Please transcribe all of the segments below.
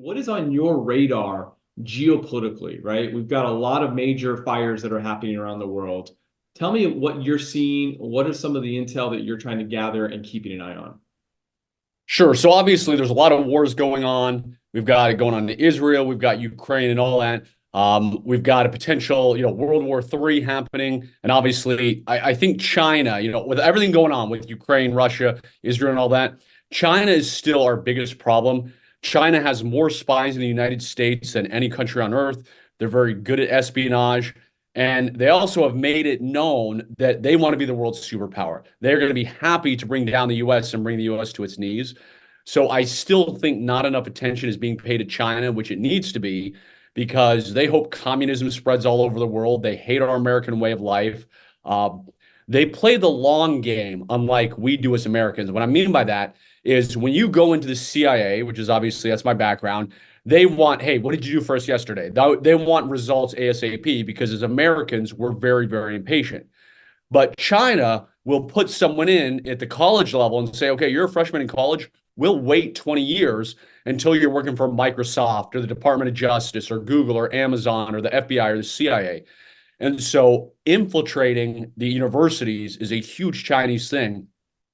what is on your radar geopolitically, right? We've got a lot of major fires that are happening around the world. Tell me what you're seeing. What are some of the intel that you're trying to gather and keeping an eye on? Sure. So obviously, there's a lot of wars going on. We've got it going on in Israel. We've got Ukraine and all that. We've got a potential, World War III happening. And obviously, I think China, with everything going on with Ukraine, Russia, Israel, and all that, China is still our biggest problem. China has more spies in the United States than any country on earth. They're very good at espionage. And they also have made it known that they want to be the world's superpower. They're going to be happy to bring down the US and bring the US to its knees. So I still think not enough attention is being paid to China, which it needs to be, because they hope communism spreads all over the world. They hate our American way of life. Uh, they play the long game, unlike we do as Americans. What I mean by that is when you go into the CIA, which is obviously that's my background, they want, hey, what did you do for us yesterday? They want results ASAP because as Americans, we're very, very impatient. But China will put someone in at the college level and say, okay, you're a freshman in college. We'll wait 20 years until you're working for Microsoft or the Department of Justice or Google or Amazon or the FBI or the CIA. And so infiltrating the universities is a huge Chinese thing.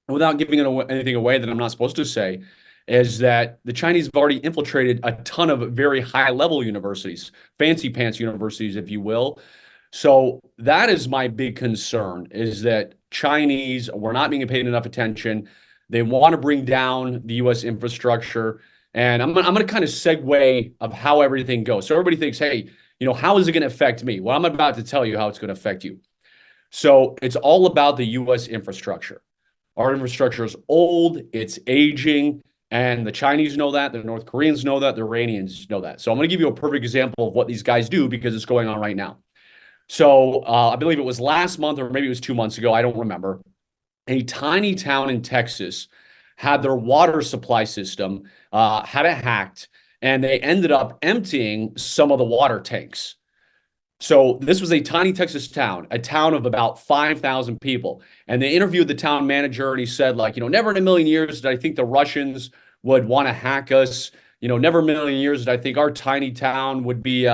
And without giving anything away that I'm not supposed to say, is that the Chinese have already infiltrated a ton of very high level universities, fancy pants universities, if you will. So that is my big concern is that Chinese were not being paid enough attention. They want to bring down the US infrastructure. And I'm going to kind of segue of how everything goes. So everybody thinks, hey, how is it going to affect me? Well, I'm about to tell you how it's going to affect you. So it's all about the US infrastructure. Our infrastructure is old, it's aging, and the Chinese know that, the North Koreans know that, the Iranians know that. So I'm going to give you a perfect example of what these guys do because it's going on right now. So I believe it was last month or maybe it was 2 months ago. I don't remember. A tiny town in Texas had their water supply system had it hacked, and they ended up emptying some of the water tanks. So this was a tiny Texas town, a town of about 5,000 people. And they interviewed the town manager and he said, like, never in a million years did I think the Russians would want to hack us. Never in a million years did I think our tiny town would be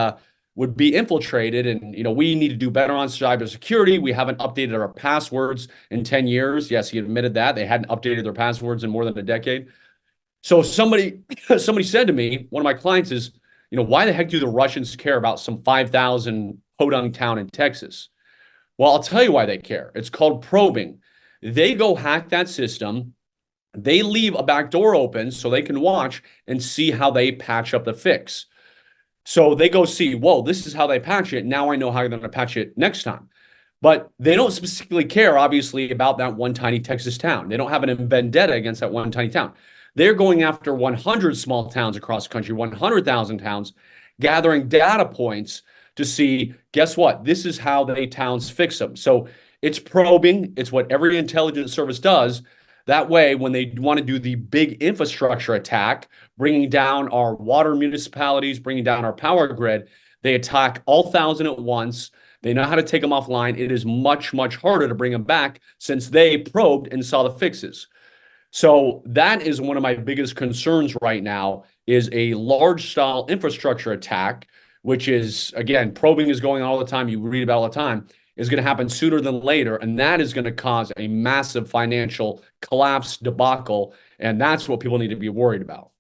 infiltrated. And, we need to do better on cybersecurity. We haven't updated our passwords in 10 years. Yes, he admitted that. They hadn't updated their passwords in more than a decade. So somebody said to me, one of my clients is, why the heck do the Russians care about some 5,000 podunk town in Texas? Well, I'll tell you why they care. It's called probing. They go hack that system. They leave a back door open so they can watch and see how they patch up the fix. So they go see, whoa, this is how they patch it. Now I know how they're going to patch it next time. But they don't specifically care, obviously, about that one tiny Texas town. They don't have an vendetta against that one tiny town. They're going after 100 small towns across the country, 100,000 towns, gathering data points to see, guess what? This is how they towns fix them. So it's probing. It's what every intelligence service does. That way, when they want to do the big infrastructure attack, bringing down our water municipalities, bringing down our power grid, they attack all 1,000 at once. They know how to take them offline. It is much, much harder to bring them back since they probed and saw the fixes. So that is one of my biggest concerns right now is a large style infrastructure attack, which is, again, probing is going on all the time. You read about all the time, is going to happen sooner than later. And that is going to cause a massive financial collapse debacle. And that's what people need to be worried about.